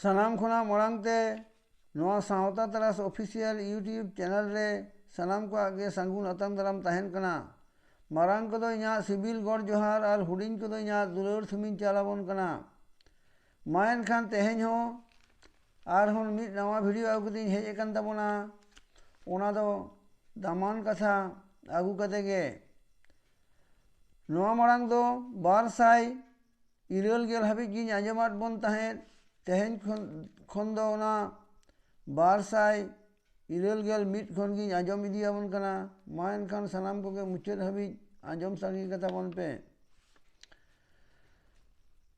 सानाम खुना मरांग ते नवा सावता तरास ऑफिशियल यूट्यूब चैनल रे सानाम को आगे संगुन अतंग दराम तहन कना मारांग को दो इना सिबिल गॉड जोहार और हुडिंग को दो इना दुलर थुमिन चालाबन कना मायन खान तेहेन हो और हन मिड नवा वीडियो आगु दिन हेज एकान तबोना ओना दो दामान कथा आगु कते गे नवा मारांग दो बार साई इरेल गेल हाबि गिन आंजमात बन तहेन तेहेन खन दो ओना बार साई इरेल गेल मिड खन गिन आंजम इदियाबन कना मायन खान सानाम को के मुचाद हाबि आंजम सांगी कथा बन पे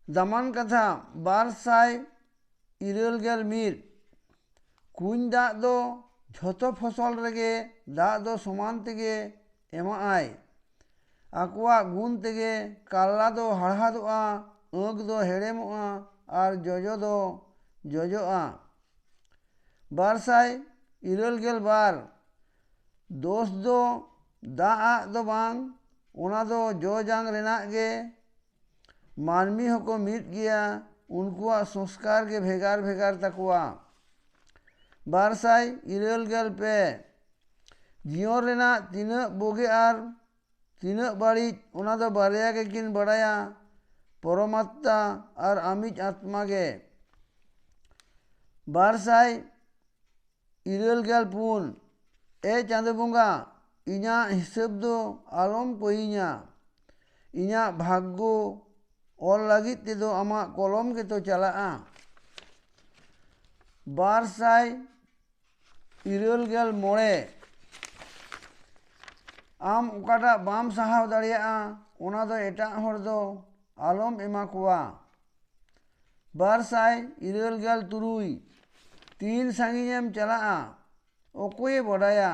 दामान कथा बार साई इरेल गेल मिड कुन दा दो झोतो फसल रेगे दा दो समान तेगे एमा आय आकुआ गुण तेगे काला दो हड़हादोआ आँख दो हेड़ेमोआ और जजो दो जजोआ बार साई इरेल गेल बार दोष दो दा दो बांग ओना दो जो जांग रेना गे मानमी होको मिट गया उनकुआ संस्कार के भेगार भेगार तकुआ बार साई इरेल गेल पे जियों रेना तीना बोगे आर तीना बाड़ी ओना दो बारिया के किन बड़ाया परमात्मा और आमिज आत्मा गे बार साई इरेल गेल पुन ए चांदो बुंगा इना हिसाब दो आलम कोइना इना भाग्यो और लगी ते दो आमा कलम के तो चला बार साई इरेल गेल मोड़े आम उकाटा बाम साहाव दाड़िया ओना दो एटा हर दो आलम एमा कुआ बार साई इरेल गेल तुरुई तीन सांगिनेम चला ओकोय बड़ाया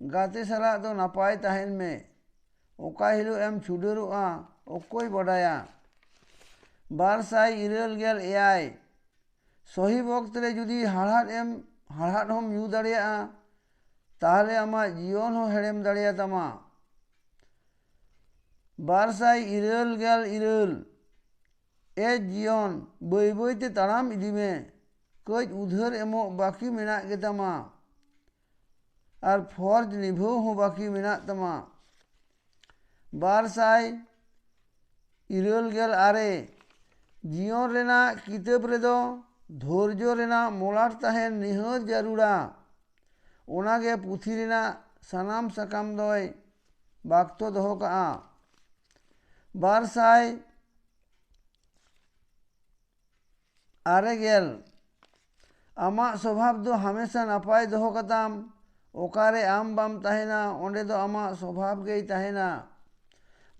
गाते सला दो नापाय तहन में ओका हिलो एम छुडरुआ ओकोय बड़ाया बार साई इरेल गेल एआई सही वक्त रे जुदी हाड़हाट हम न्यू दाड़िया ताहले आमा जीवन हो हेड़ेम दाड़िया तमा बार साई इरेल गेल इरेल ए जीवन बई बईते ताड़ाम इदी में कई उधर एमो बाकी मेना गे तमा और फर्ज निभो हो बाकी मेना तमा बार साई इरेल गेल आरे जीवन रेना किताब रेदो धैर्य रेना मोलार तहेन निहात जरूरा ओनागे पुथी रेना सानाम साकाम दोय बाक्तो दोहो का बार साई आरे गेल आमा स्वभाव दो हमेशा नापाय दोहो कताम ओकारे आम बाम तहेना ओंडे दो आमा स्वभाव गेई तहेना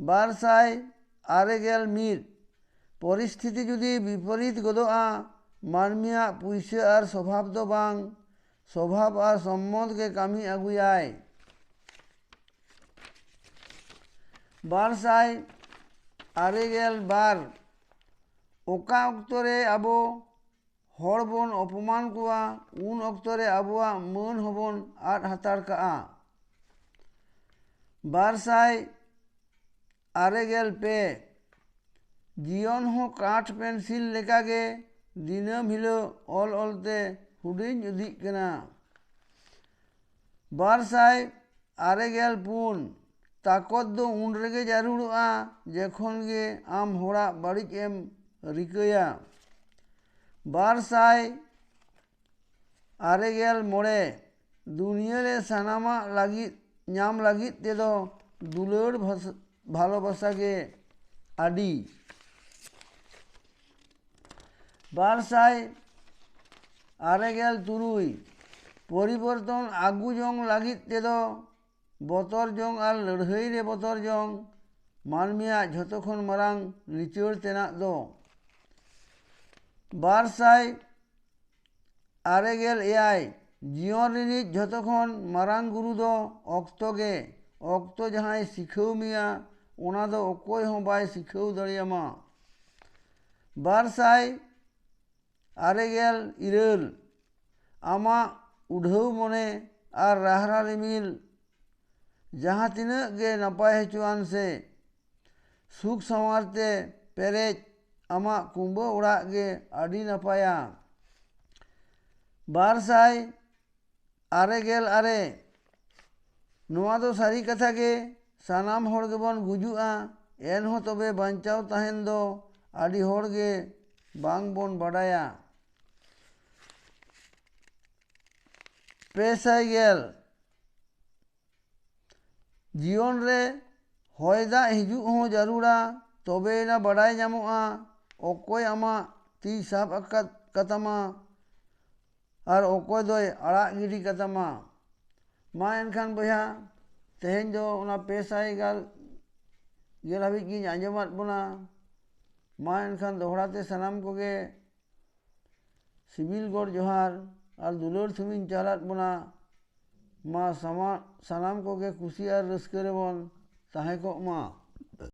बार साई आरे गेल मिर परिस्थिति जुदी विपरीत गोदोआ मानमिया पुइसे और स्वभाव दो बांग स्वभाव और सम्मत के कामी आगुयाय बार साई आरे गेल बार ओका अक्तरे आबो हर बन अपमान कुआ उन अक्तरे आबुआ मन हबन आद हातार का बार साई आरे गेल पे जीवन हो काठ पेंसिल लेकागे दिनम हिलो ऑल ऑलते हुडिंग उदिक कना बार साई आरे गेल पुन ताकत दो उन रेगे जारूड़ा जखन गे आम होड़ा बाड़िज एम रिकया बार साई आरे गेल मोड़े दुनिया रे सानामा लागित नाम लागित ते दो दुलर भालोबासा गे आडी बार साई आरे गेल तुरुई परिवर्तन आगु जोंग लागित ते दो बतर जोंग और लड़ाई रे बतर जोंग मानमिया झोतो खन मारांग निचोड़ तेना दो बार साई आरे गेल एआई जीवन रिनिज झोतो खन मारांग गुरु दो ऑक्तो गे ऑक्तो जहां सिखाव मिया ओना दो ओकोय हो बाय सिखाव दड़ियामा बार साई आरे गेल इरेल आमा उढ़ाव मने और राहरा रिमिल जहाँ तीना गे नपाय हेचुआन से सुख संवारते पेरेज आमा कुंबो उड़ा गे आड़ी नपाया 296 नोआ दो सारी कथा के सानाम होड़ गेबन गुजुआ एनहों तबे बांचाव तहन दो आदि होड़ गे बांग बोन बड़ाया 200 जीवन रे हय दाग हिजुग हों जारूड़ा तबेना बड़ाय नामोगा अकोय आमा ती साब आकाद कतामा और अकोय दोय आड़ाग गिडी कतामा मा एनखान बया तेहें दो 200 हाबिज गिन आंजमाद बोना मा एनखान दोहड़ाते सानाम कोगे सिबिल गौर जोहार और दुलोर थुमिन चालात बोना मा सानाम कोगे खुशी और रस्के रेबन ताहें को मा।